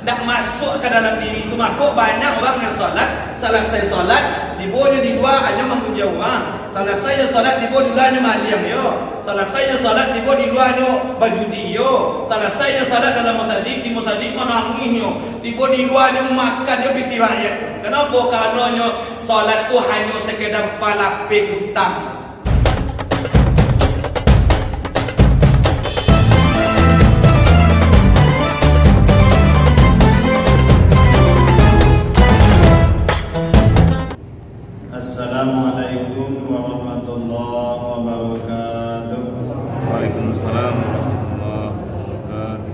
tidak masuk ke dalam diri itu. Maka banyak orang yang solat, selesai solat tiba-tiba di dua hanya mengunjau orang. Selesai solat tiba di luarnya maliang yo. Selesai solat tiba di luarnya bajudi yo. Selesai solat dalam masjid, di masjid menangis yo. Tiba di luarnya makan yo piti rakyat. Kenapa? Karenanya solat tu hanya sekedar palape hutang. Assalamualaikum warahmatullahi wabarakatuh. Waalaikumsalam warahmatullahi wabarakatuh.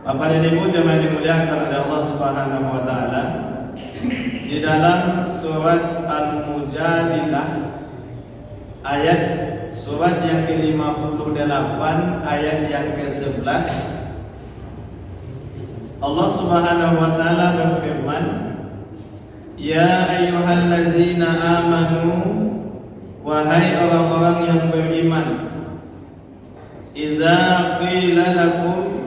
Bapak dan Ibu jemaah dimuliakan oleh Allah Subhanahu wa taala. Di dalam surat Al-Mujadilah ayat surat yang ke-58 ayat yang ke-11 Allah Subhanahu wa taala berfirman, Ya ayyuhallazina amanu, wahai orang-orang yang beriman, Iza qila lakum,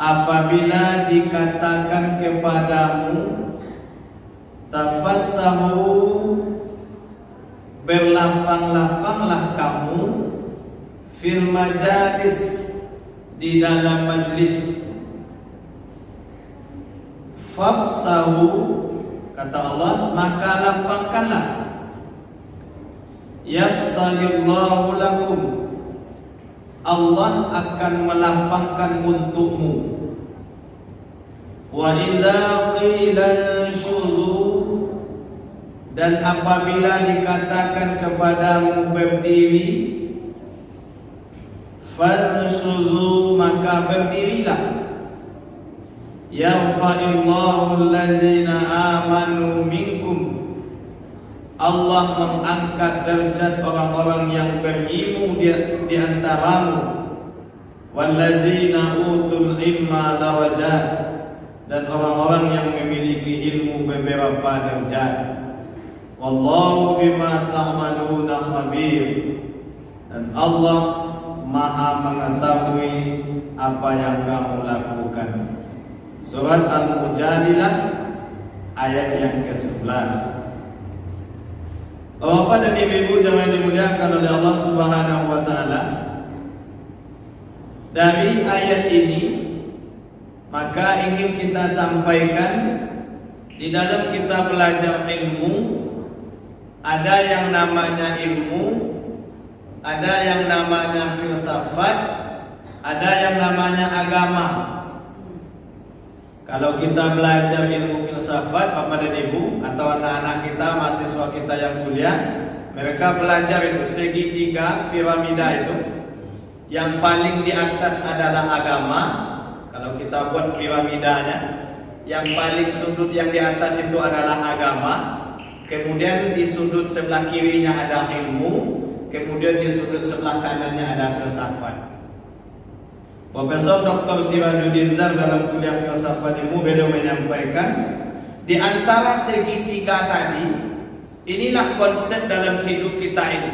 apabila dikatakan kepadamu, tafassahu, berlapang-lapanglah kamu, fil majalis, di dalam majlis. Fafsahu, kata Allah, maka lapangkanlah. Yafsahillahu lakum, Allah akan melapangkan untukmu. Wa idza qila syuzu, dan apabila dikatakan kepadamu berdiri, fansyuzu, maka berdirilah. Yarfa'illahu allazina amanu minkum, Allah mengangkat derajat orang-orang yang berilmu di antaramu. Wallazina utul ilma darajat, dan orang-orang yang memiliki ilmu beberapa derajat. Wallahu bima ta'maluna khabir, dan Allah Maha mengetahui apa yang kamu lakukan. Surat Al-Mujadilah ayat yang ke-11. Bapak dan Ibu jemaah dimuliakan oleh Allah Subhanahu wa taala, dari ayat ini maka ingin kita sampaikan, di dalam kita belajar ilmu ada yang namanya ilmu, ada yang namanya filsafat, ada yang namanya agama. Kalau kita belajar ilmu filsafat, Bapak dan Ibu, atau anak-anak kita, mahasiswa kita yang kuliah, mereka belajar itu segitiga piramida itu. Yang paling di atas adalah agama. Kalau kita buat piramidanya, yang paling sudut yang di atas itu adalah agama. Kemudian di sudut sebelah kirinya ada ilmu. Kemudian di sudut sebelah kanannya ada filsafat. Profesor Dr. Sirajuddin Zar dalam kuliah filsafat ilmu beliau menyampaikan, di antara segitiga tadi, inilah konsep dalam hidup kita ini.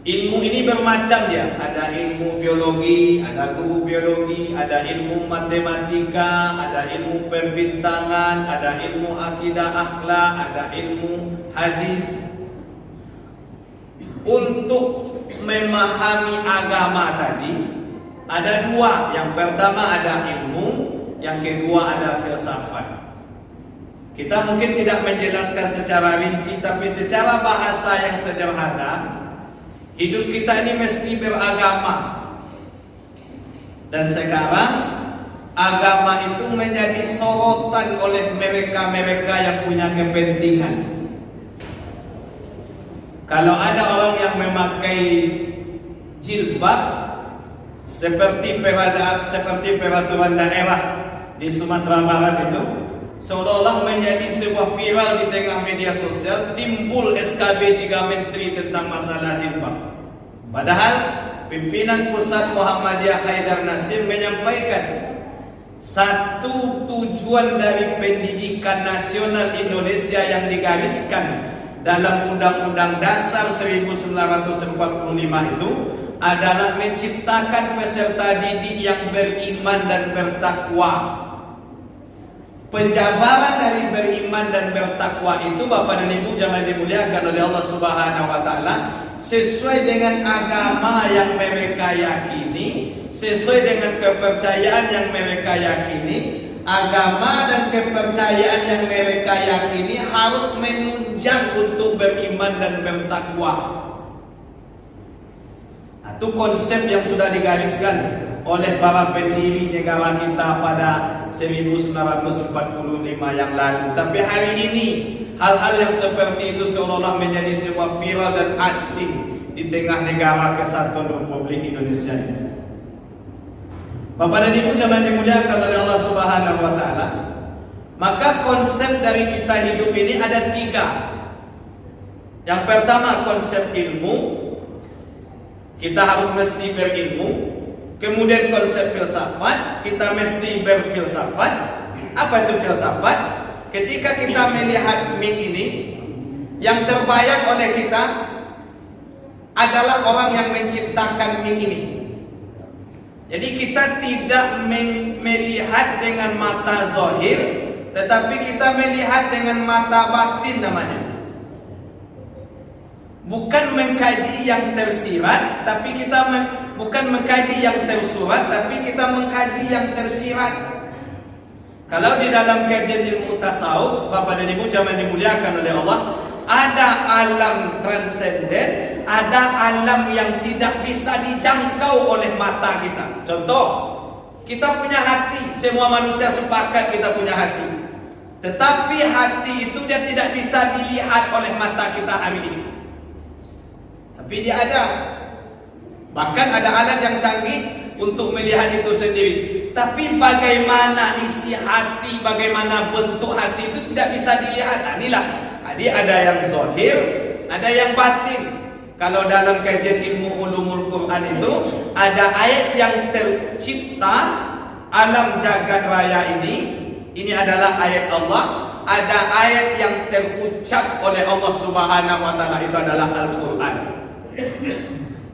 Ilmu ini bermacam dia, ada ilmu biologi, ada guru biologi, ada ilmu matematika, ada ilmu perbintangan, ada ilmu akidah akhlak, ada ilmu hadis. Untuk memahami agama tadi ada dua, yang pertama ada ilmu, yang kedua ada filsafat. Kita mungkin tidak menjelaskan secara rinci, tapi secara bahasa yang sederhana, hidup kita ini mesti beragama. Dan sekarang agama itu menjadi sorotan oleh mereka-mereka yang punya kepentingan. Kalau ada orang yang memakai jilbab seperti peraturan daerah di Sumatera Barat itu, seolah-olah menjadi sebuah viral di tengah media sosial, timbul SKB 3 Menteri tentang masalah jilbab. Padahal pimpinan pusat Muhammadiyah Haidar Nasir menyampaikan, satu tujuan dari pendidikan nasional Indonesia yang digariskan dalam Undang-Undang Dasar 1945 itu adalah menciptakan peserta didik yang beriman dan bertakwa. Penjabaran dari beriman dan bertakwa itu Bapak dan Ibu jamaah dimuliakan oleh Allah Subhanahu wa taala, sesuai dengan agama yang mereka yakini, sesuai dengan kepercayaan yang mereka yakini. Agama dan kepercayaan yang mereka yakini harus menunjang untuk beriman dan bertakwa. Itu konsep yang sudah digariskan oleh para pendiri negara kita pada 1945 yang lalu. Tapi hari ini hal-hal yang seperti itu seolah-olah menjadi sebuah viral dan asing di tengah negara kesatuan Republik Indonesia ini. Bapak dan Ibu jamaah dimuliakan oleh Allah Subhanahu wa taala, maka konsep dari kita hidup ini ada 3. Yang pertama konsep ilmu. Kita harus mesti berilmu. Kemudian konsep filsafat, kita mesti berfilsafat. Apa itu filsafat? Ketika kita melihat mik ini, yang terbayang oleh kita adalah orang yang menciptakan mik ini. Jadi kita tidak melihat dengan mata zahir, tetapi kita melihat dengan mata batin namanya. Bukan mengkaji yang tersirat, tapi kita bukan mengkaji yang tersurat, tapi kita mengkaji yang tersirat. Kalau di dalam kajian ilmu tasawuf, Bapak dan Ibu jamaah dimuliakan oleh Allah, ada alam transenden, ada alam yang tidak bisa dijangkau oleh mata kita. Contoh, kita punya hati, semua manusia sepakat kita punya hati. Tetapi hati itu dia tidak bisa dilihat oleh mata kita hari ini. Tapi dia ada. Bahkan ada alat yang canggih untuk melihat itu sendiri. Tapi bagaimana isi hati, bagaimana bentuk hati itu tidak bisa dilihat. Nah, inilah. Jadi ada yang zahir, ada yang batin. Kalau dalam kajian ilmu ulumul Quran itu ada ayat yang tercipta alam jagat raya ini adalah ayat Allah. Ada ayat yang terucap oleh Allah Subhanahu wa taala, itu adalah Al-Qur'an.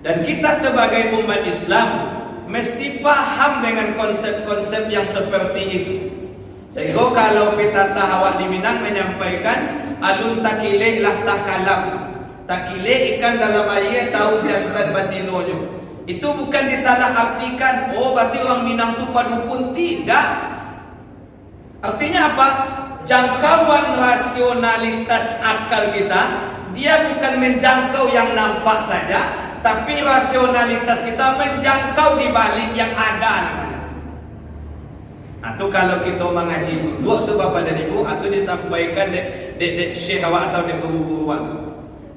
Dan kita sebagai umat Islam mesti paham dengan konsep-konsep yang seperti itu. Sehingga kalau kita tahawat di Minang menyampaikan alun takile lah takalam. Takile ikan dalam air tahu jantan batinonya. Itu bukan disalah artikan, oh berarti orang Minang itu padukun, tidak. Artinya apa? Jangkauan rasionalitas akal kita, dia bukan menjangkau yang nampak saja, tapi rasionalitas kita menjangkau di balik yang ada namanya. Atau kalau kita mengaji duduk tu Bapak dan Ibu, atau disampaikan dek syekh atau dek guru-guru waktu,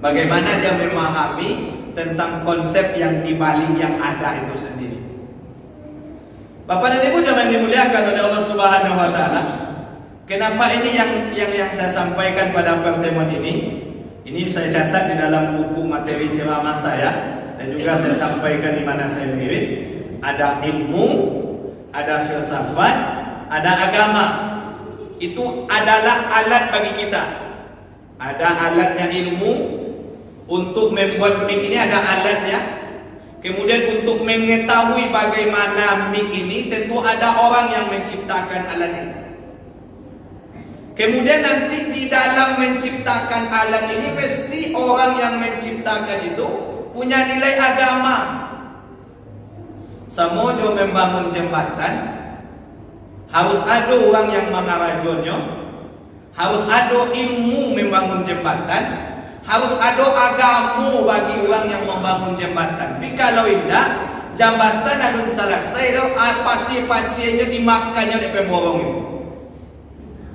bagaimana dia memahami tentang konsep yang di balik yang ada itu sendiri. Bapak dan Ibu jamaah dimuliakan oleh Allah Subhanahu wa taala. Kenapa ini yang saya sampaikan pada pertemuan ini? Ini saya catat di dalam buku materi ceramah saya dan juga saya sampaikan di mana saya mirip. Ada ilmu, ada filsafat, ada agama. Itu adalah alat bagi kita. Ada alatnya ilmu. Untuk membuat mik ini ada alatnya. Kemudian untuk mengetahui bagaimana mik ini, tentu ada orang yang menciptakan alat ini. Kemudian nanti di dalam menciptakan alat ini mesti orang yang menciptakan itu punya nilai agama. Semua jo membangun jembatan, harus ada orang yang mengarajonnya, harus ada ilmu membangun jembatan, harus ada agama bagi orang yang membangun jembatan. Tapi kalau tidak, jembatan harus selesai, pasir-pasirnya dimakannya oleh pemborong itu.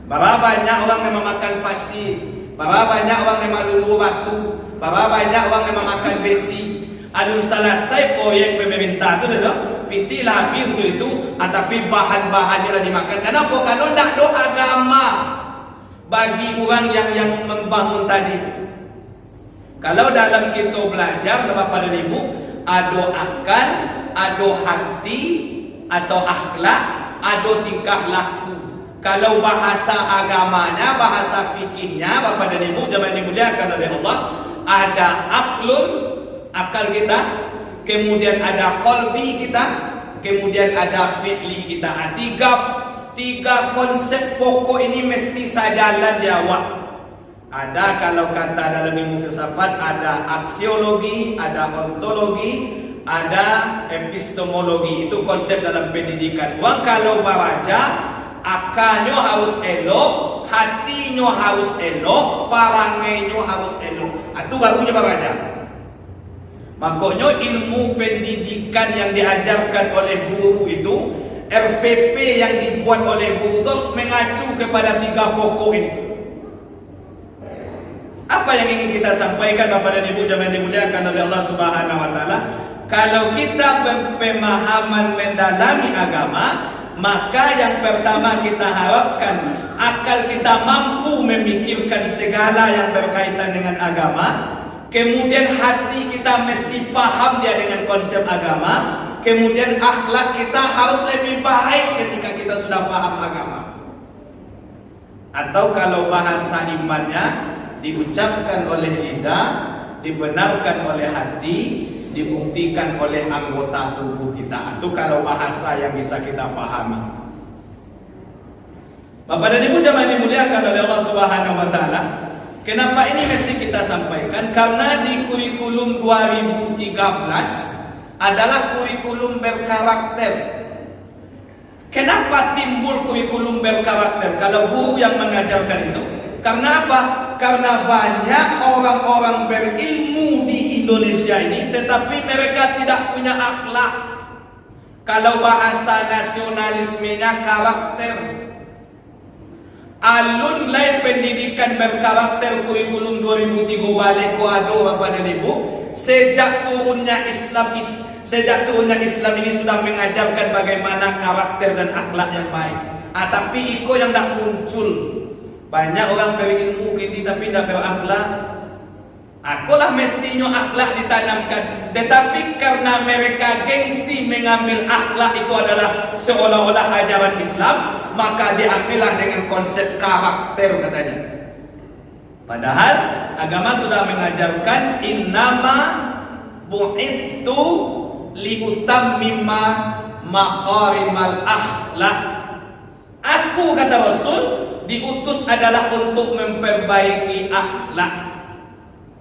Berapa banyak orang yang memakan pasir, berapa banyak orang yang melulu batu, berapa banyak orang yang memakan besi. Anu selesai proyek pemerintah itu dah piti labi untuk itu, tapi bahan-bahannya lah dimakan. Kenapa? Kalau tidak ada agama bagi orang yang membangun tadi itu. Kalau dalam kita belajar Bapak dan Ibu, ada akal, ada hati, atau akhlak, ada tingkah laku. Kalau bahasa agamanya, bahasa fikihnya, Bapak dan Ibu jamaah dimuliakan oleh Allah, ada aklun, akal kita. kemudian ada qalbi kita, kemudian ada fi'li kita. Tiga konsep pokok ini mesti sejalan di awak. Ada kalau kata dalam ilmu filsafat ada aksiologi, ada ontologi, ada epistemologi. Itu konsep dalam pendidikan. Wang kalau baca, akalnya harus elok, hatinya harus elok, parangainya harus elok. Itu barunya baca. Makanya ilmu pendidikan yang diajarkan oleh guru itu, RPP yang dibuat oleh guru itu harus mengacu kepada tiga pokok ini. Apa yang ingin kita sampaikan Bapak dan Ibu jamaah dimuliakan oleh Allah Subhanahu wa taala? Kalau kita berpemahaman mendalami agama, maka yang pertama kita harapkan akal kita mampu memikirkan segala yang berkaitan dengan agama. Kemudian hati kita mesti paham dia dengan konsep agama. Kemudian akhlak kita harus lebih baik ketika kita sudah paham agama. Atau kalau bahasa imannya diucapkan oleh lidah, dibenarkan oleh hati, dibuktikan oleh anggota tubuh kita. Itu kalau bahasa yang bisa kita pahami. Bapak dan Ibu jamaah dimuliakan oleh Allah Subhanahu wa taala. Kenapa ini mesti kita sampaikan? Karena di kurikulum 2013 adalah kurikulum berkarakter. Kenapa timbul kurikulum berkarakter? Kalau guru yang mengajarkan itu. Karena apa? Karena banyak orang-orang berilmu di Indonesia ini, tetapi mereka tidak punya akhlak. Kalau bahasa nasionalismenya karakter. Alun lain pendidikan berkarakter kurikulum 2003 balik ko ado Bapak dan Ibu. Sejak turunnya Islam ini sudah mengajarkan bagaimana karakter dan akhlak yang baik. Tapi iko yang tidak muncul. Banyak orang berilmu kita tapi tidak berakhlak. Akulah mestinya akhlak ditanamkan. Tetapi karena mereka gengsi mengambil akhlak itu adalah seolah-olah ajaran Islam, maka diambillah dengan konsep karakter katanya. Padahal agama sudah mengajarkan innama bu'istu liutammima maqarimal akhlak. Aku kata Rasul diutus adalah untuk memperbaiki akhlak.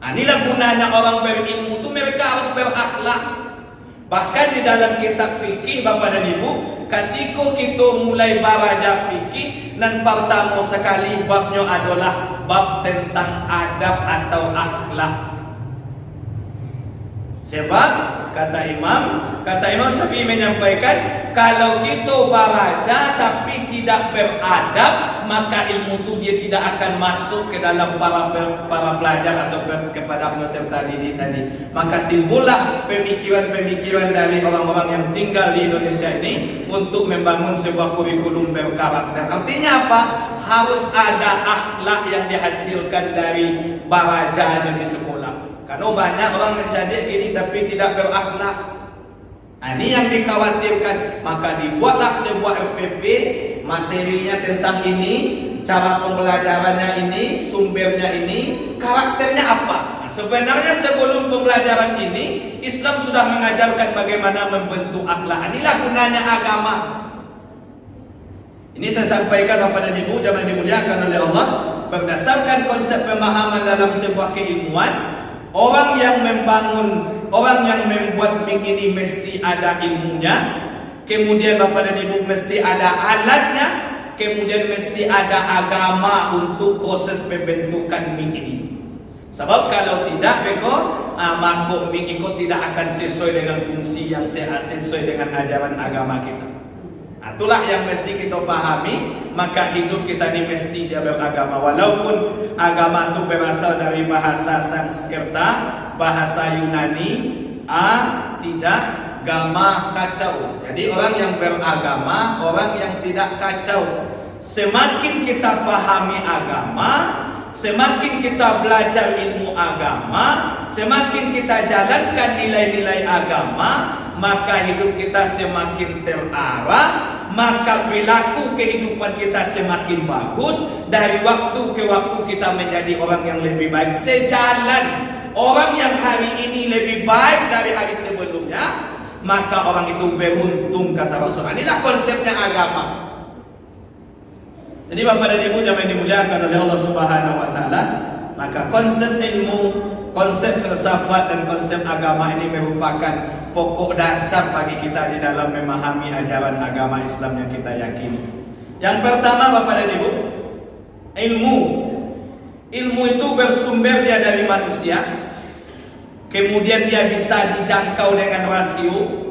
Inilah gunanya orang berilmu itu, mereka harus berakhlak. Bahkan di dalam kitab fikih Bapak dan Ibu, ketika kita mulai belajar fikih, dan pertama sekali babnya adalah bab tentang adab atau akhlak. Sebab kata Imam Syafi'i menyampaikan, kalau kita baca tapi tidak beradab, maka ilmu itu dia tidak akan masuk ke dalam para pelajar atau kepada peserta didik tadi. Maka timbullah pemikiran-pemikiran dari orang-orang yang tinggal di Indonesia ini untuk membangun sebuah kurikulum berkarakter. Artinya apa? Harus ada akhlak yang dihasilkan dari belajarnya di sekolah. Karena banyak orang mencadik ini tapi tidak berakhlak. Ini yang dikhawatirkan. Maka dibuatlah sebuah RPP, materinya tentang ini, cara pembelajarannya ini, sumbernya ini, karakternya apa. Sebenarnya sebelum pembelajaran ini, Islam sudah mengajarkan bagaimana membentuk akhlak. Inilah gunanya agama. Ini saya sampaikan kepada Ibu jamaah dimuliakan oleh Allah. Berdasarkan konsep pemahaman dalam sebuah keilmuan, orang yang membuat mik ini mesti ada ilmunya, kemudian Bapak dan Ibu mesti ada alatnya, kemudian mesti ada agama untuk proses pembentukan mik ini. Sebab kalau tidak, maka mik itu tidak akan sesuai dengan fungsi yang sesuai dengan ajaran agama kita. Itulah yang mesti kita pahami. Maka hidup kita ini mesti dia beragama. Walaupun agama itu berasal dari bahasa Sanskerta, bahasa Yunani, tidak gama kacau. Jadi orang yang beragama, orang yang tidak kacau. Semakin kita pahami agama, semakin kita belajar ilmu agama, semakin kita jalankan nilai-nilai agama, maka hidup kita semakin terarah, maka perilaku kehidupan kita semakin bagus. Dari waktu ke waktu kita menjadi orang yang lebih baik, sejalan orang yang hari ini lebih baik dari hari sebelumnya, maka orang itu beruntung, kata Rasul. Inilah konsepnya agama. Jadi Bapak dan Ibu yang dimuliakan oleh Allah Subhanahu wa taala, maka konsep ilmu, konsep filsafat dan konsep agama ini merupakan pokok dasar bagi kita di dalam memahami ajaran agama Islam yang kita yakini. Yang pertama Bapak dan Ibu, ilmu. Ilmu itu bersumber dia dari manusia. Kemudian dia bisa dijangkau dengan rasio.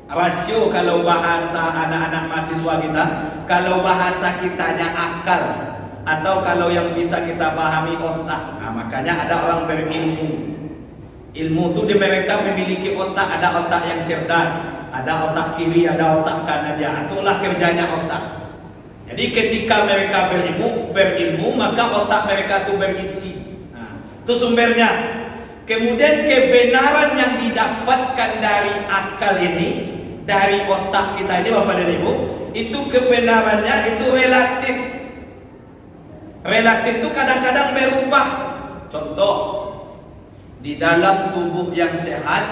Rasio kalau bahasa anak-anak mahasiswa kita, kalau bahasa kitanya akal, atau kalau yang bisa kita pahami otak. Nah, makanya ada orang berilmu. Ilmu itu di mereka memiliki otak, ada otak yang cerdas, ada otak kiri, ada otak kanan. Ya, itulah kerjanya otak. Jadi ketika mereka berilmu, maka otak mereka itu berisi. Nah, itu sumbernya. Kemudian kebenaran yang didapatkan dari akal ini, dari otak kita ini Bapak dan Ibu, itu kebenarannya itu relatif. Relatif itu kadang-kadang berubah. Contoh, di dalam tubuh yang sehat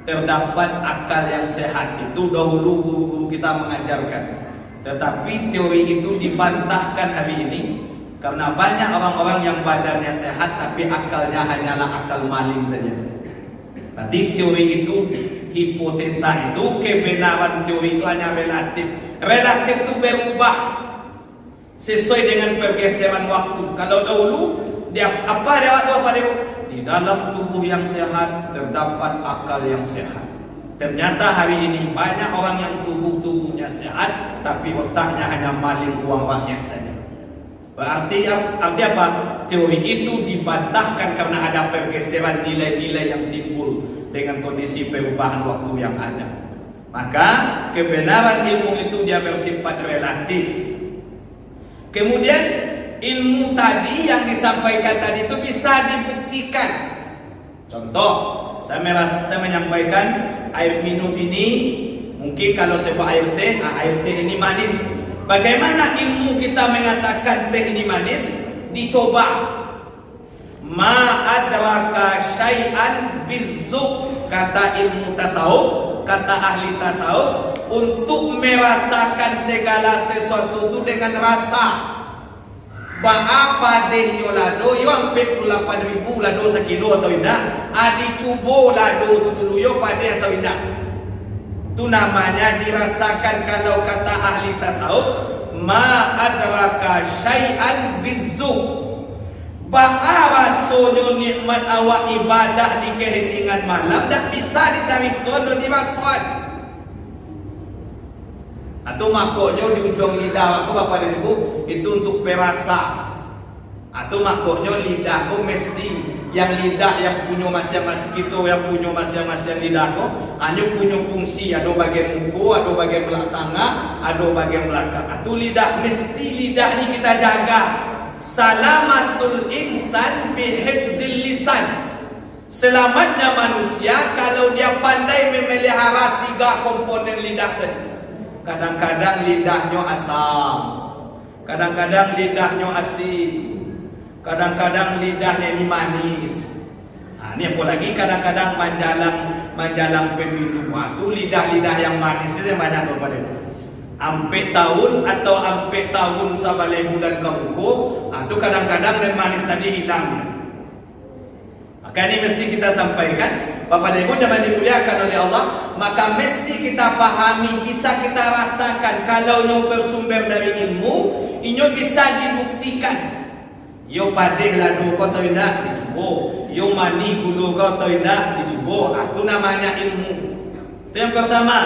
terdapat akal yang sehat. Itu dahulu guru-guru kita mengajarkan. Tetapi teori itu dibantahkan hari ini karena banyak orang-orang yang badannya sehat tapi akalnya hanyalah akal maling saja. Berarti teori itu, hipotesa itu, kebenaran teori itu hanya relatif. Relatif itu berubah sesuai dengan pergeseran waktu. Kalau dahulu dia waktu di dalam tubuh yang sehat terdapat akal yang sehat. Ternyata hari ini banyak orang yang tubuhnya sehat tapi otaknya hanya maling uang rakyat saja. Berarti apa? Teori itu dibantahkan karena ada pergeseran nilai-nilai yang timbul dengan kondisi perubahan waktu yang ada. Maka kebenaran ilmu itu dia bersifat relatif. Kemudian ilmu tadi yang disampaikan tadi itu bisa dibuktikan. Contoh, saya menyampaikan air minum ini mungkin kalau sebuah air teh ini manis. Bagaimana ilmu kita mengatakan teh ini manis? Dicoba. Ma adraka syai'an bizzuk, kata ilmu tasawuf, kata ahli tasawuf, untuk merasakan segala sesuatu itu dengan rasa. Apa deh yo lado yo ampe 8.000 lado sekilo atau indah. Adi cubo lado tu dulu yo pade atau indah. Itu namanya dirasakan. Kalau kata ahli tasawuf, ma adraka syai'an bizzuk. Rasonyo nikmat awak ibadah di keheningan malam tak bisa dicari tono di maksud. Atau makoknya di ujung lidah aku Bapak dan Ibu itu untuk perasa. Atau makoknya lidahku mesti yang lidah yang punya masing-masing kita, yang punya masing-masing lidahku hanya punya fungsi. Ada bagian muka, ada bagian belakang tengah, ada bagian belakang. Atau lidah mesti lidah ni kita jaga. Salamatul insan bihifzil lisan. Selamatnya manusia kalau dia pandai memelihara 3 komponen lidah tadi. Kadang-kadang lidahnya asam, kadang-kadang lidahnya asin, kadang-kadang lidahnya ini manis. Nah, ini apa lagi? Kadang-kadang manjalang peminum. Itu lidah-lidah yang manis itu banyak kepada itu. Ampe tahun atau ampe tahun sabalai bulan kemuku, itu kadang-kadang dan manis tadi hilangnya. Maka ini mesti kita sampaikan, Bapak dan Ibu jangan dimuliakan oleh Allah. Maka mesti kita pahami, bisa kita rasakan. Kalau nyo bersumber dari ilmu, inyo bisa dibuktikan. Yo padeh lado kau tahu indah dicubo, yo mani gulu kau tahu indah dicubo. Itu namanya ilmu. Itu yang pertama.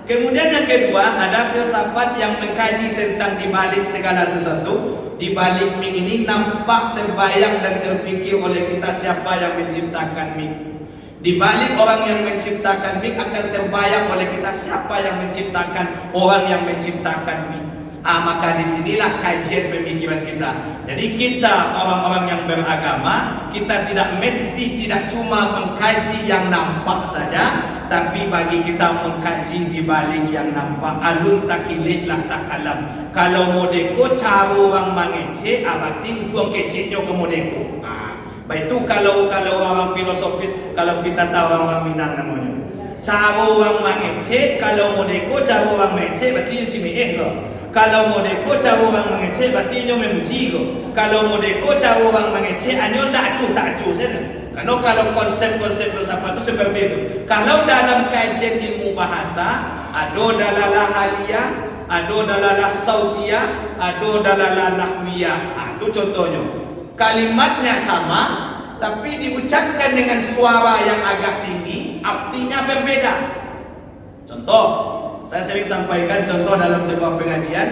Kemudian yang kedua, ada filsafat yang mengkaji tentang dibalik segala sesuatu. Dibalik mik ini nampak, terbayang dan terpikir oleh kita siapa yang menciptakan mik. Dibalik orang yang menciptakan mik akan terbayang oleh kita siapa yang menciptakan orang yang menciptakan mik. Maka disinilah kajian pemikiran kita. Jadi kita orang-orang yang beragama, kita tidak cuma mengkaji yang nampak saja, tapi bagi kita mengkaji di balik yang nampak. Alun takilitlah takalam. Kalau modeko cara orang mengece, abatin juang keceknya ke modeko. Baik itu kalau orang filosofis, kalau kita tahu orang Minang namanya. Cara orang mengecek, kalau modeko cara orang mengecek berarti cimeh loh. Kalau modeko cara orang mengecek berarti nyo memuji ko. Kalau modeko cara orang mengecek anyo tak acuh saja. Karena kalau konsep-konsep filsafat itu seperti itu. Kalau dalam kajian ilmu bahasa, ada dalalah haliyah, ada dalalah sautiyah, ada dalalah nahwiyah. Itu contohnya. Kalimatnya sama, tapi diucapkan dengan suara yang agak tinggi, artinya berbeda. Contoh, saya sering sampaikan contoh dalam sebuah pengajian.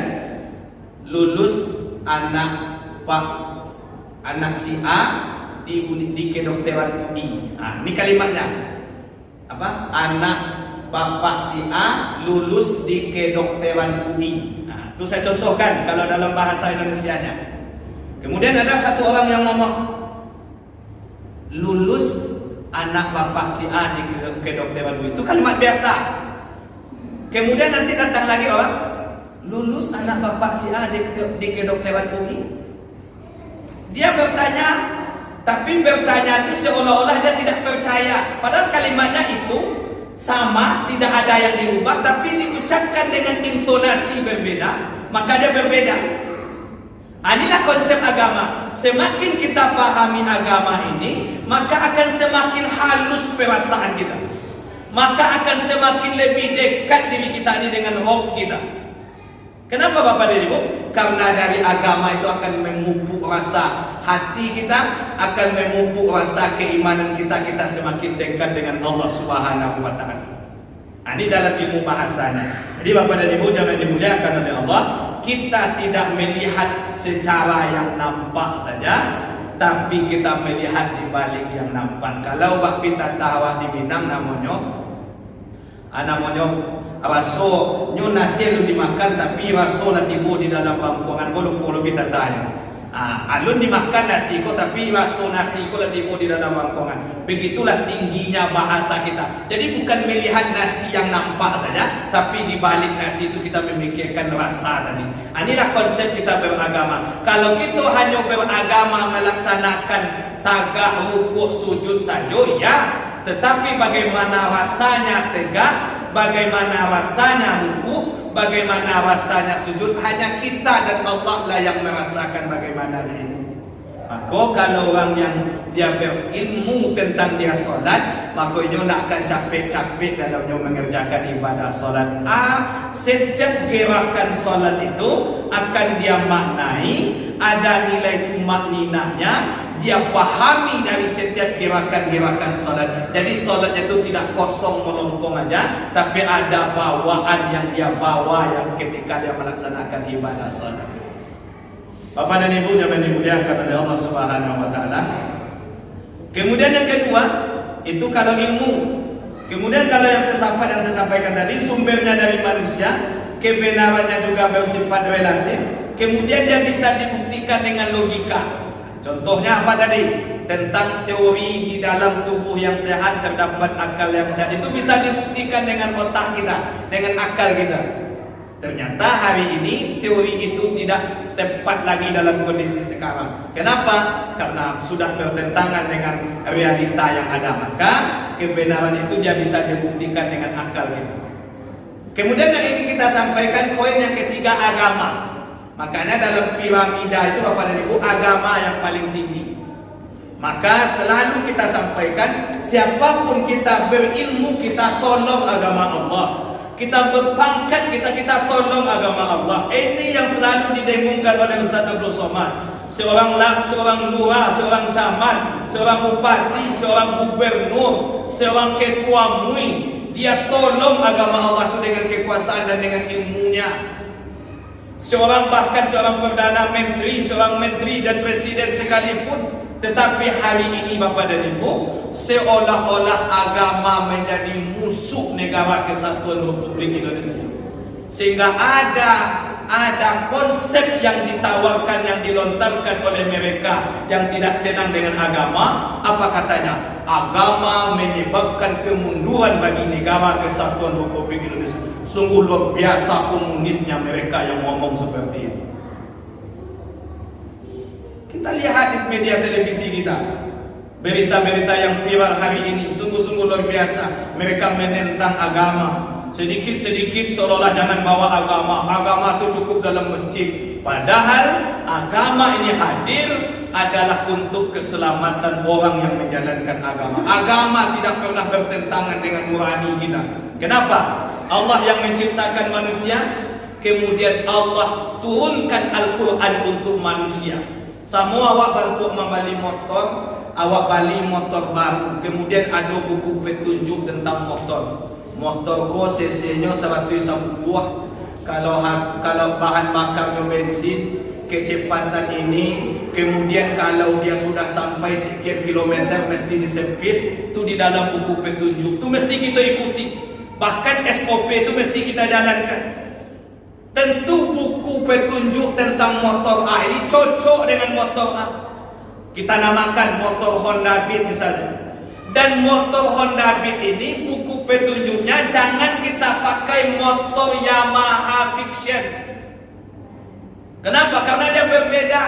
Lulus anak si A di kedokteran UI. Ini kalimatnya. Apa? Anak bapak si A lulus di kedokteran UI. Itu saya contohkan kalau dalam bahasa Indonesianya. Kemudian ada satu orang yang ngomong, lulus anak bapak si A di kedokteran UI. Itu kalimat biasa. Kemudian nanti datang lagi orang, lulus anak bapak si A di kedokteran UI. Dia bertanya, tapi bertanya itu seolah-olah dia tidak percaya. Padahal kalimatnya itu sama, tidak ada yang diubah, tapi diucapkan dengan intonasi berbeda, maka dia berbeda. Inilah konsep agama. Semakin kita pahami agama ini, maka akan semakin halus perasaan kita. Maka akan semakin lebih dekat diri kita ini dengan Rabb kita. Kenapa Bapak dan Ibu? Karena dari agama itu akan memupuk rasa hati kita, akan memupuk rasa keimanan kita, kita semakin dekat dengan Allah Subhanahu wa Ta'ala. Ini dalam ilmu bahasanya. Jadi Bapak dan Ibu jangan dimuliakan oleh Allah, kita tidak melihat secara yang nampak saja, tapi kita melihat di balik yang nampak. Kalau Pak Pita tahu di Minang namanya raso nyo nasi lu dimakan, tapi raso na tibo di dalam bangkuangan bolu kita tanya. Alun dimakan nasi ko, tapi raso nasi ko tibo di dalam bangkuangan. Begitulah tingginya bahasa kita. Jadi bukan melihat nasi yang nampak saja, tapi di balik nasi itu kita memikirkan rasa tadi. Inilah konsep kita beragama. Kalau kita hanya beragama melaksanakan tagak, rukuk, sujud saja, ya. Tetapi bagaimana rasanya tegak, bagaimana rasanya rukuk, bagaimana rasanya sujud, hanya kita dan Allah lah yang merasakan bagaimana itu. Maka kalau orang yang dia berilmu tentang dia solat, maka dia tidak akan capek-capek dalam dia mengerjakan ibadah solat. Setiap gerakan solat itu akan dia maknai, ada nilai tumakninahnya. Dia pahami dari setiap gerakan-gerakan salat. Jadi salatnya itu tidak kosong melompong aja, tapi ada bawaan yang dia bawa yang ketika dia melaksanakan ibadah salat. Bapak dan Ibu jangan dimuliakan oleh Allah Subhanahu wa Ta'ala. Kemudian yang kedua, itu kalau ilmu. Kemudian kalau yang saya sampaikan tadi, sumbernya dari manusia, kebenarannya juga bersifat relatif. Kemudian dia bisa dibuktikan dengan logika. Contohnya apa tadi? Tentang teori di dalam tubuh yang sehat terdapat akal yang sehat. Itu bisa dibuktikan dengan otak kita, dengan akal kita. Ternyata hari ini teori itu tidak tepat lagi dalam kondisi sekarang. Kenapa? Karena sudah bertentangan dengan realita yang ada. Maka kebenaran itu dia bisa dibuktikan dengan akal kita. Kemudian yang ingin kita sampaikan poin yang ketiga, agama. Makanya dalam piramida itu Bapak dan Ibu, agama yang paling tinggi. Maka selalu kita sampaikan, siapapun kita berilmu, kita tolong agama Allah. Kita berpangkat, kita tolong agama Allah. Ini yang selalu didengungkan oleh Ustaz Abdul Somad. Seorang lurah, seorang camat, seorang bupati, seorang gubernur, seorang ketua MUI, dia tolong agama Allah itu dengan kekuasaan dan dengan ilmunya. Bahkan seorang perdana menteri, seorang menteri dan presiden sekalipun. Tetapi hari ini Bapak dan Ibu, seolah-olah agama menjadi musuh negara kesatuan Republik Indonesia. Sehingga ada konsep yang ditawarkan, yang dilontarkan oleh mereka yang tidak senang dengan agama. Apa katanya? Agama menyebabkan kemunduran bagi negara kesatuan Republik Indonesia. Sungguh luar biasa komunisnya mereka yang ngomong seperti itu. Kita lihat di media televisi kita, Berita-berita yang viral hari ini sungguh-sungguh luar biasa. Mereka menentang agama. Sedikit-sedikit seolah-olah jangan bawa agama. Agama itu cukup dalam masjid. Padahal agama ini hadir adalah untuk keselamatan orang yang menjalankan agama. Agama tidak pernah bertentangan dengan nurani kita. Kenapa? Allah yang menciptakan manusia, kemudian Allah turunkan Al-Quran untuk manusia. Semua awak bantu membeli motor, awak beli motor baru. Kemudian ada buku petunjuk tentang motor. Motor ko cc-nya 110. Kalau bahan bakarnya bensin, kecepatan ini, kemudian kalau dia sudah sampai sekian kilometer mesti diservis. Itu di dalam buku petunjuk. Itu mesti kita ikuti. Bahkan SOP itu mesti kita jalankan. Tentu buku petunjuk tentang motor A ini cocok dengan motor A. Kita namakan motor Honda Beat misalnya. Dan motor Honda Beat ini buku petunjuknya jangan kita pakai motor Yamaha Fiction. Kenapa? Karena dia berbeda.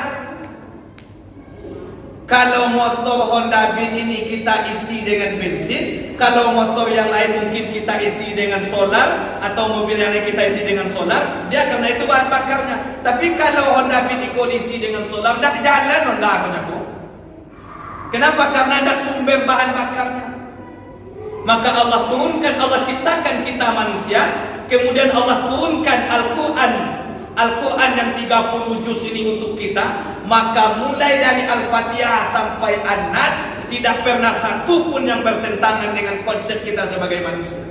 Kalau motor Honda Beat ini kita isi dengan bensin, kalau motor yang lain mungkin kita isi dengan solar, atau mobil yang lain kita isi dengan solar, dia karena itu bahan bakarnya. Tapi kalau Honda Beat diisi dengan solar, tidak jalan Honda aku jago. Kenapa? Karena ada sumber bahan bakarnya. Maka Allah turunkan, Allah ciptakan kita manusia, kemudian Allah turunkan Al-Quran yang 30 juz ini untuk kita. Maka mulai dari Al-Fatihah sampai An-Nas tidak pernah satu pun yang bertentangan dengan konsep kita sebagai manusia.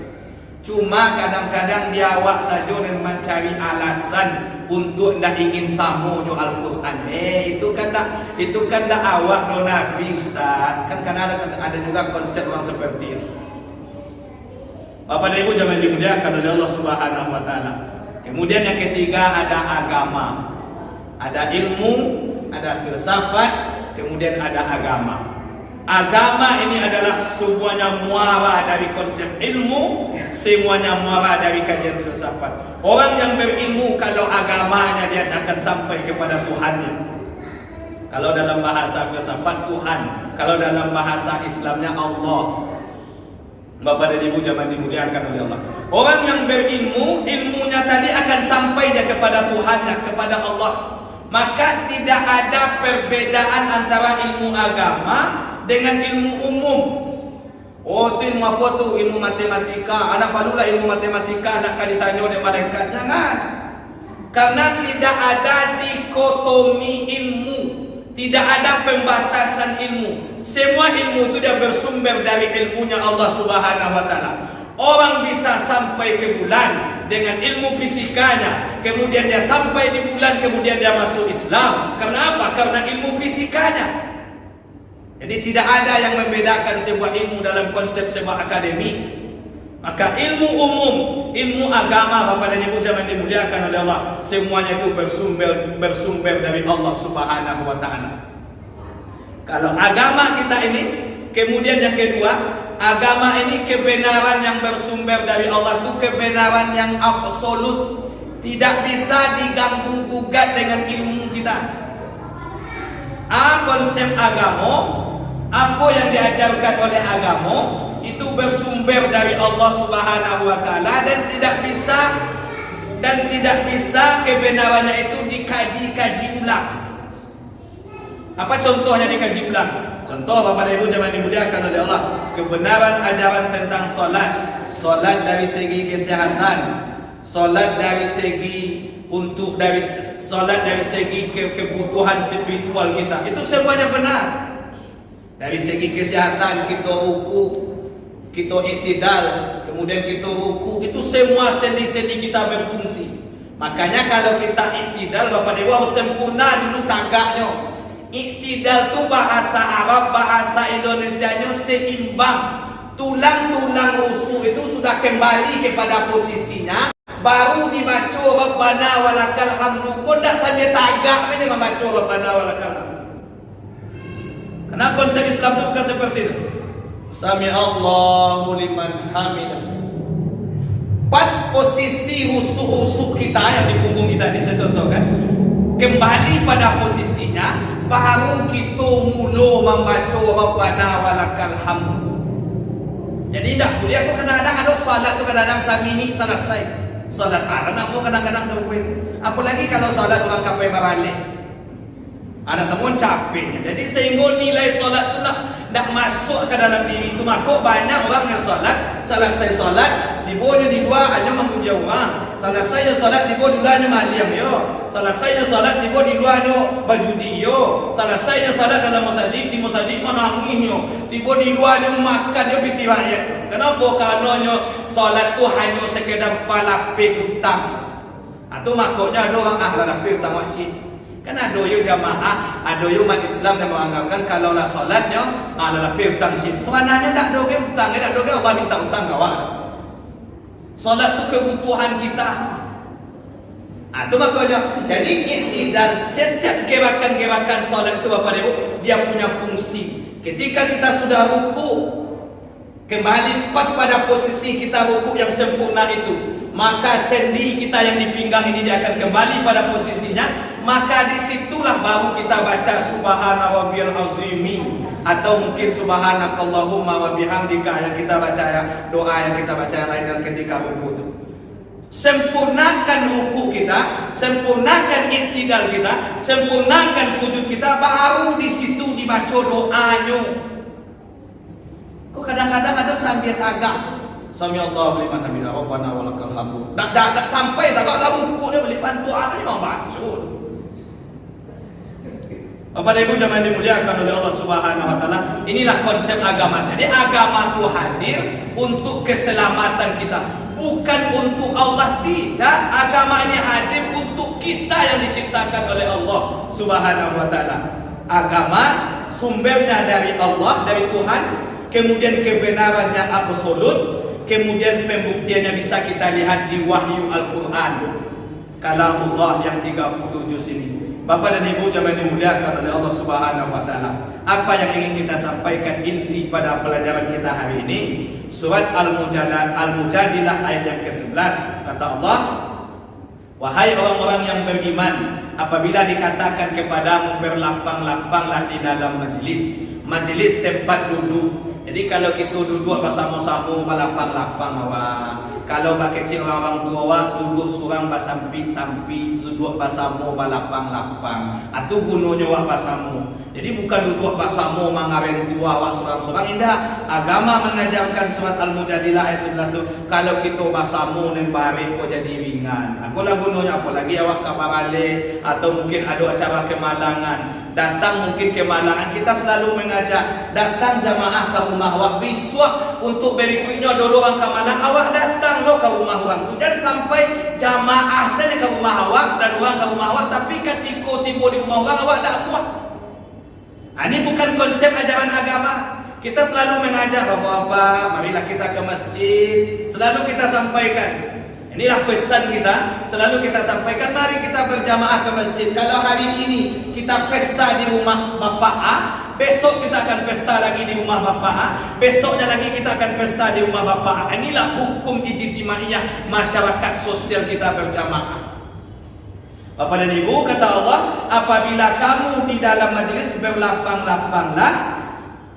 Cuma kadang-kadang dia awak saja dan mencari alasan untuk tidak ingin sama dengan Al-Quran. Itu kan dah awak do Nabi Ustaz. Kan karena ada juga konsep orang seperti itu. Bapak dan Ibu jangan dimuliakan oleh Allah Subhanahu wa taala. Kemudian yang ketiga ada agama. Ada ilmu, ada filsafat, kemudian ada agama. Agama ini adalah semuanya muara dari konsep ilmu, semuanya muara dari kajian filsafat. Orang yang berilmu kalau agamanya dia akan sampai kepada Tuhannya. Kalau dalam bahasa filsafat Tuhan, kalau dalam bahasa Islamnya Allah. Bapak dan Ibu jangan dimuliakan oleh Allah. Orang yang berilmu, ilmunya tadi akan sampai dia kepada Tuhannya, kepada Allah. Maka tidak ada perbedaan antara ilmu agama dengan ilmu umum. Oh, itu ilmu apa tuh? Ilmu matematika. Anak palulah ilmu matematika, anak kan ditanya oleh malaikat. Jangan. Karena tidak ada dikotomi ilmu. Tidak ada pembatasan ilmu. Semua ilmu itu dia bersumber dari ilmunya Allah Subhanahu wa taala. Orang bisa sampai ke bulan dengan ilmu fisikanya, kemudian dia sampai di bulan, kemudian dia masuk Islam. Karena apa? Karena ilmu fisikanya. Jadi tidak ada yang membedakan sebuah ilmu dalam konsep sebuah akademik. Maka ilmu umum, ilmu agama, Bapak dan Ibu jangan dimuliakan oleh Allah, semuanya itu bersumber dari Allah Subhanahu wa taala. Kalau agama kita ini, kemudian yang kedua, agama ini kebenaran yang bersumber dari Allah, itu kebenaran yang absolut, tidak bisa diganggu gugat dengan ilmu kita. Konsep agama, apa yang diajarkan oleh agama itu bersumber dari Allah Subhanahu wa taala dan tidak bisa kebenarannya itu dikaji ulang. Apa contohnya dikaji ulang? Contoh Bapak dan Ibu jangan dimuliakan oleh Allah, kebenaran ajaran tentang solat dari segi kesehatan, solat dari segi kebutuhan spiritual kita, itu semuanya benar. Dari segi kesehatan kita ruku, kita iktidal, kemudian kita ruku, itu semua sendi-sendi kita berfungsi. Makanya kalau kita iktidal, Bapak Ibu harus sempurna dulu tagaknya. Iktidal itu bahasa Arab, bahasa Indonesianya seimbang. Tulang-tulang rusuk itu sudah kembali kepada posisinya, baru dibaca Rabbana walakal hamdu. Kok tidak sampai tagak ini membaca Rabbana walakal hamdu. Karena konsep Islam itu bukan seperti itu. Sami Allahu liman hamidah. Pas posisi rusuk-rusuk kita yang di punggung kita ini saya contohkan, kembali pada posisinya, baru kita mula membaca Rabbana walakal hamd. Jadi tak boleh aku kadang-kadang ada salat tu kadang-kadang samini selesai. Salat nak mau kadang-kadang seperti itu. Apalagi kalau salat orang kapai berbalik. Ada temuan capeknya. Jadi sehingga nilai solat tu nak masuk ke dalam diri itu. Maka banyak orang yang solat, selesai solat, tiba-tiba di dua hanya mengunjau orang. Selesai solat, tiba-tiba dulunya maliam yo. Selesai solat, tiba-tiba di duanya berjudi yo. Selesai solat dalam masjid, di masjid menangis yo. Tiba-tiba dia makan yo piti rakyat. Kenapa? Karenanya solat tu hanya sekedar palapih hutang. Itu makanya ada orang ahli lapih hutang wajib. Kan ada yo jamaah, ada yo umat Islam yang menganggapkan kalau lah solatnya adalah hutang cip. Sebenarnya tak ada hutang, tak ada Allah minta hutang kawan. Solat tu kebutuhan kita. Itu makanya. Jadi iktidal setiap gerakan-gerakan solat itu Bapak Ibu dia punya fungsi. Ketika kita sudah ruku, kembali pas pada posisi kita ruku yang sempurna itu, maka sendi kita yang di pinggang ini dia akan kembali pada posisinya. Maka disitulah baru kita baca Subhana Rabbiyal Azimi atau mungkin Subhanakallahumma wa bihamdika yang kita baca ya, doa yang kita baca yang lain dan ketika ruku itu. Sempurnakan ruku kita, sempurnakan iktidal kita, sempurnakan sujud kita, baru di situ dibaca doanya. Kok kadang-kadang ada sambil tagak. Sami Allahu liman hamidah Rabbana walakal hamd. Tak sampai tak lah rukunya beli bantuan ni mau baca. Bapak dan Ibu jemaah dimuliakan oleh Allah Subhanahu wa taala, inilah konsep agama. Jadi agama itu hadir untuk keselamatan kita, bukan untuk Allah. Tidak, agama ini hadir untuk kita yang diciptakan oleh Allah Subhanahu wa taala. Agama sumbernya dari Allah, dari Tuhan, kemudian kebenarannya absolut, kemudian pembuktiannya bisa kita lihat di wahyu Al-Quran, kalamullah yang 30 juz ini. Bapak dan Ibu jemaah dimuliakan oleh Allah Subhanahu wa taala. Apa yang ingin kita sampaikan inti pada pelajaran kita hari ini? Surat Al-Mujadilah ayat yang ke-11. Kata Allah, wahai orang-orang yang beriman, apabila dikatakan kepadamu berlapang-lapanglah di dalam majlis. Majlis tempat duduk. Jadi kalau kita duduk bersama-sama berlapang-lapang awak. Kalau kecil orang tua awak duduk surang basampi-sampi, duduk bersama berlapang-lapang. Atau gunanya awak bersama. Jadi bukan duduk bersama mangaren tua awak surang-surang. Indah. Agama mengajarkan surat Al-Mujadilah ayat 11 tu, kalau kita bersama nembari kau jadi ringan. Aku lah gunanya apalagi awak kabarale atau mungkin ada acara kemalangan. Datang mungkin kemalangan, kita selalu mengajak datang jamaah ke rumah awak biswa untuk berikutnya dulu orang kemalang awak datang lo ke rumah orang tu. Jangan sampai jamaah saja ke rumah awak dan orang ke rumah awak, tapi ketika tiba di rumah orang awak tak muat. Ini bukan konsep ajaran agama. Kita selalu mengajak bapak-bapak, marilah kita ke masjid. Selalu kita sampaikan. Inilah pesan kita, selalu kita sampaikan, mari kita berjamaah ke masjid. Kalau hari ini kita pesta di rumah Bapak A, besok kita akan pesta lagi di rumah Bapak A, besoknya lagi kita akan pesta di rumah Bapak A. Inilah hukum ijtimaiyah masyarakat sosial kita berjamaah. Bapak dan Ibu, kata Allah, apabila kamu di dalam majlis berlapang-lapanglah,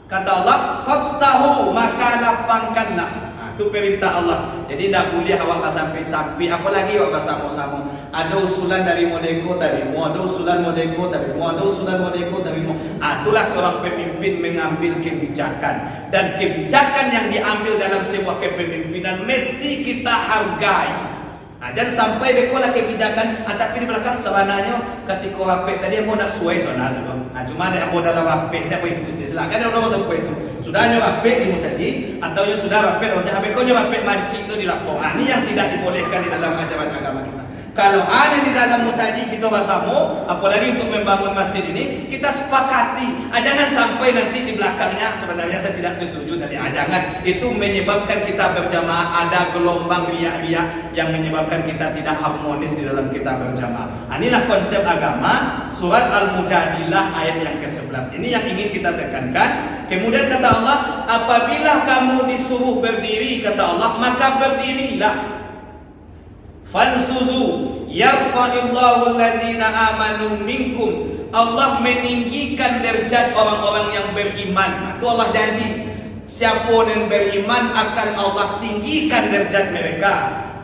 kata Allah, fafsahu, maka lapangkanlah. Itu perintah Allah. Jadi tidak boleh awak sampai-sampai, apalagi awak bersama-sama. Ada usulan dari modeko tadimu, ada usulan modeko tadimu, ada usulan modeko tadimu. Itulah seorang pemimpin mengambil kebijakan. Dan kebijakan yang diambil dalam sebuah kepemimpinan mesti kita hargai. Jangan sampai bekolah kebijakan, tapi di belakang sebenarnya ketika rapet tadi mau nak suai soalnya tu. Cuma ada mau dalam rapet saya boleh ikuti. Silakan ada orang sampai itu. Sudahnya rapet di masjid atau yang sudah rapet maksudnya bekonya rapet manci itu di lapangan. Ini yang tidak dibolehkan di dalam ajaran agama kita. Kalau ada di dalam masjid kita bersama, apalagi untuk membangun masjid ini, kita sepakati. Jangan sampai nanti di belakangnya sebenarnya saya tidak setuju tadi. Jangan, itu menyebabkan kita berjamaah ada gelombang riak-riak yang menyebabkan kita tidak harmonis di dalam kita berjamaah. Inilah konsep agama surat Al-Mujadilah ayat yang ke-11. Ini yang ingin kita tekankan. Kemudian kata Allah, apabila kamu disuruh berdiri, kata Allah, maka berdirilah. Fansuzu yarfa'illahu allazina amanu minkum Allah meninggikan derajat orang-orang yang beriman. Itu Allah janji. Siapa yang beriman akan Allah tinggikan derajat mereka.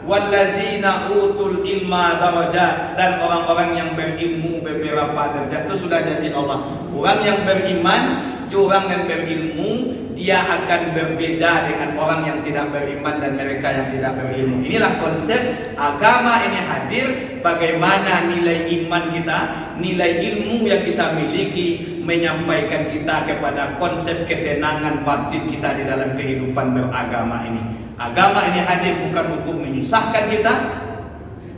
Wallazina utul ilma darajat, dan orang-orang yang berilmu beberapa derajat. Itu sudah janji Allah. Orang yang beriman, orang yang berilmu, dia akan berbeda dengan orang yang tidak beriman dan mereka yang tidak berilmu. Inilah konsep agama ini hadir. Bagaimana nilai iman kita, nilai ilmu yang kita miliki menyampaikan kita kepada konsep ketenangan batin kita di dalam kehidupan beragama ini. Agama ini hadir bukan untuk menyusahkan kita,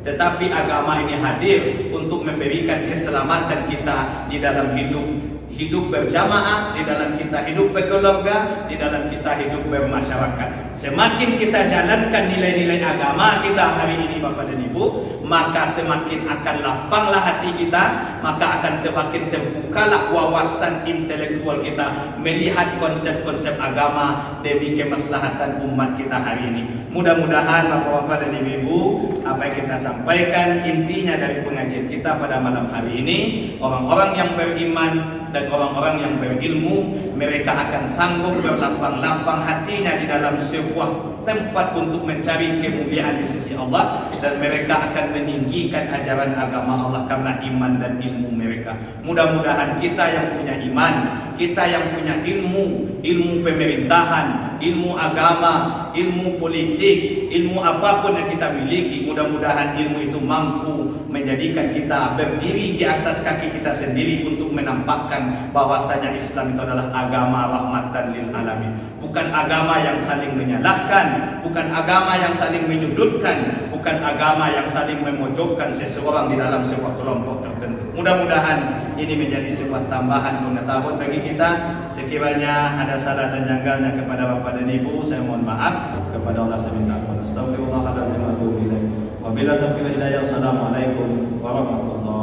tetapi agama ini hadir untuk memberikan keselamatan kita di dalam hidup berjamaah, di dalam kita hidup berkeluarga, di dalam kita hidup bermasyarakat. Semakin kita jalankan nilai-nilai agama kita hari ini Bapak dan Ibu, maka semakin akan lapanglah hati kita, maka akan semakin terbukalah wawasan intelektual kita melihat konsep-konsep agama demi kemaslahatan umat kita hari ini. Mudah-mudahan Bapak-bapak dan Ibu, apa yang kita sampaikan intinya dari pengajian kita pada malam hari ini, orang-orang yang beriman dan orang-orang yang berilmu, mereka akan sanggup berlapang-lapang hatinya di dalam sebuah tempat untuk mencari kemuliaan di sisi Allah, dan mereka akan meninggikan ajaran agama Allah karena iman dan ilmu mereka. Mudah-mudahan kita yang punya iman, kita yang punya ilmu pemerintahan, ilmu agama, ilmu politik, ilmu apapun yang kita miliki, mudah-mudahan ilmu itu mampu menjadikan kita berdiri di atas kaki kita sendiri untuk menampakkan bahwasanya Islam itu adalah agama rahmatan lil alamin. Bukan agama yang saling menyalahkan, bukan agama yang saling menyudutkan, bukan agama yang saling memojokkan seseorang di dalam sebuah kelompok tertentu. Mudah-mudahan ini menjadi sebuah tambahan pengetahuan bagi kita. Sekiranya ada salah dan janggalnya kepada Bapak dan Ibu, saya mohon maaf. Kepada Allah saya minta ampun. Astagfirullahaladzim wa atubu ilaih. Wabillahi taufiq hidayah. Assalamualaikum warahmatullahi wabarakatuh.